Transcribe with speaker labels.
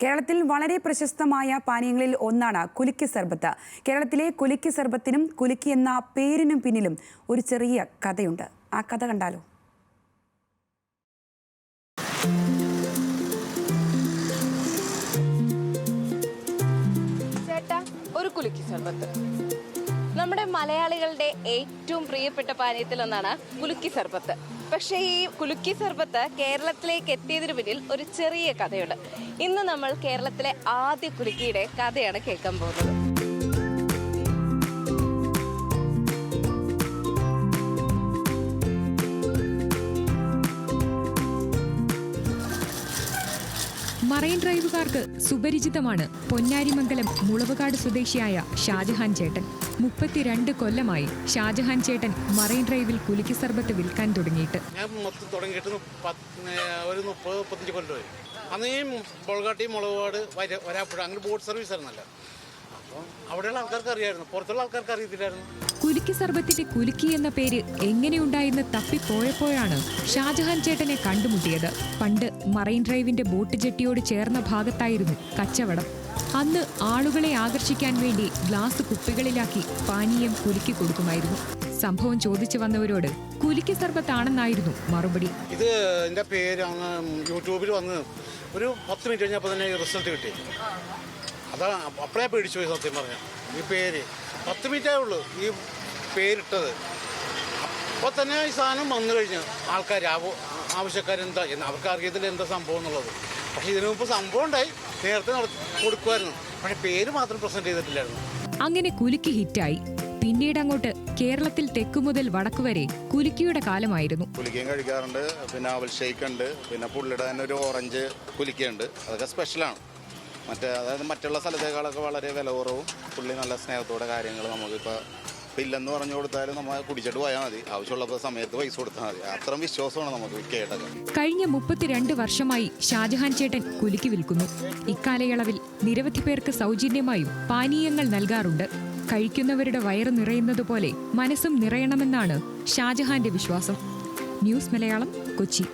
Speaker 1: കേരളത്തിൽ വളരെ പ്രശസ്തമായ പാനീയങ്ങളിൽ ഒന്നാണ് കുലുക്കി സർബത്ത്. കേരളത്തിലെ കുലുക്കി സർബത്തിനും കുലുക്കി എന്ന പേരിനും പിന്നിലും ഒരു ചെറിയ കഥയുണ്ട്. ആ കഥ കണ്ടാലോ?
Speaker 2: ചേട്ടാ, ഒരു കുലുക്കി സർബത്ത് നമ്മുടെ മലയാളികളുടെ ഏറ്റവും പ്രിയപ്പെട്ട പാനീയത്തിലൊന്നാണ് കുലുക്കി സർബത്ത്. പക്ഷേ ഈ കുലുക്കി സർബത്ത് കേരളത്തിലേക്ക് എത്തിയതിനു പിന്നിൽ ഒരു ചെറിയ കഥയുണ്ട്. ഇന്ന് നമ്മൾ കേരളത്തിലെ ആദ്യ കുലുക്കിയുടെ കഥയാണ് കേൾക്കാൻ പോകുന്നത്.
Speaker 3: മറൈൻ ഡ്രൈവുകാർക്ക് സുപരിചിതമാണ് പൊന്നാരിമംഗലം മുളവുകാട് സ്വദേശിയായ ഷാജഹാൻ ചേട്ടൻ. 32 കൊല്ലമായി ഷാജഹാൻ ചേട്ടൻ മറൈൻ ഡ്രൈവിൽ കുലുക്കി സർബത്ത് വിൽക്കാൻ തുടങ്ങിയിട്ട്.
Speaker 4: ഞാൻ മൊത്തം തുടങ്ങിയിട്ട് ഒരു 30-35 കൊല്ലമായി. അന്ന് ഈ മുളകാട്ടി മുളകുപാട് വരാപ്പുഴ അങ്ങനെ ബോട്ട് സർവീസ് ആയിരുന്നല്ലോ. അപ്പം അവിടെയുള്ള ആൾക്കാർക്ക് അറിയായിരുന്നു, പുറത്തുള്ള ആൾക്കാർക്ക് അറിയത്തില്ലായിരുന്നു.
Speaker 3: കുലുക്കി സർബത്തിന്റെ കുലുക്കി എന്ന പേര് എങ്ങനെയുണ്ടായെന്ന് തപ്പിപ്പോയപ്പോഴാണ് ഷാജഹാൻ ചേട്ടനെ കണ്ടുമുട്ടിയത്. പണ്ട് മറൈൻ ഡ്രൈവിന്റെ ബോട്ട് ജെട്ടിയോട് ചേർന്ന ഭാഗത്തായിരുന്നു കച്ചവടം. അന്ന് ആളുകളെ ആകർഷിക്കാൻ വേണ്ടി ഗ്ലാസ് കുപ്പികളിലാക്കി പാനീയം കുലുക്കി കൊടുക്കുമായിരുന്നു. സംഭവം ചോദിച്ചു വന്നവരോട് കുലുക്കി സർബത്താണെന്നായിരുന്നു മറുപടി.
Speaker 4: ഇത് എൻ്റെ പേര് അങ്ങ് യൂട്യൂബിൽ വന്ന് ഒരു 10 മിനിറ്റ് കഴിഞ്ഞപ്പോൾ തന്നെ റിസൾട്ട് കിട്ടി. അതാ അപ്പോഴേ പേടിച്ചു പോയി. സത്യം പറഞ്ഞാൽ ഈ പേര് 10 മിനിറ്റേ ഉള്ളൂ ഈ പേരിട്ടത്. അപ്പോൾ തന്നെ ഈ സാധനം വന്നു കഴിഞ്ഞ് ആൾക്കാർ ആവശ്യക്കാരെന്താ അവർക്ക് അറിയത്തില്ല എന്താ സംഭവം എന്നുള്ളത്. പക്ഷേ ഇതിനു മുമ്പ് സംഭവം ഉണ്ടായി, നേരത്തെ കൊടുക്കുമായിരുന്നു. പക്ഷെ പേര് മാത്രം പ്രസന്റ് ചെയ്തിട്ടില്ലായിരുന്നു.
Speaker 3: അങ്ങനെ കുലുക്കി ഹിറ്റായി. പിന്നീട് അങ്ങോട്ട് കേരളത്തിൽ തെക്കു മുതൽ വടക്കു വരെ കുലുക്കിയുടെ കാലമായിരുന്നു.
Speaker 5: കുലുക്കിയും കഴിക്കാറുണ്ട്, പിന്നെ അവൽ ഷേക്ക് ഉണ്ട്, പിന്നെ പുള്ളിയുടെ തന്നെ ഒരു ഓറഞ്ച് കുലുക്കിയുണ്ട്. അതൊക്കെ സ്പെഷ്യലാണ്. അതായത് മറ്റുള്ള സ്ഥലത്തേക്കാളൊക്കെ വളരെ വില കുറവും പുള്ളി നല്ല സ്നേഹത്തോടെ കാര്യങ്ങൾ നമുക്കിപ്പോൾ ഇല്ലെന്ന് പറഞ്ഞു കൊടുത്താലും നമ്മൾ കുടിച്ചിട്ട് പോയാൽ മതി. ആവശ്യമുള്ളപ്പോൾ സമയത്ത് പൈസ കൊടുത്താൽ മതി. അത്രയും വിശ്വാസമാണ് നമുക്ക് വിൽക്കേണ്ടത്.
Speaker 3: കഴിഞ്ഞ 32 വർഷമായി ഷാജഹാൻ ചേട്ടൻ കുലുക്കി വിൽക്കുന്നു. ഇക്കാലയളവിൽ നിരവധി പേർക്ക് സൗജന്യമായും പാനീയങ്ങൾ നൽകാറുണ്ട്. കഴിക്കുന്നവരുടെ വയറ് നിറയുന്നതുപോലെ മനസ്സും നിറയണമെന്നാണ് ഷാജഹാന്റെ വിശ്വാസം. ന്യൂസ് മലയാളം, കൊച്ചി.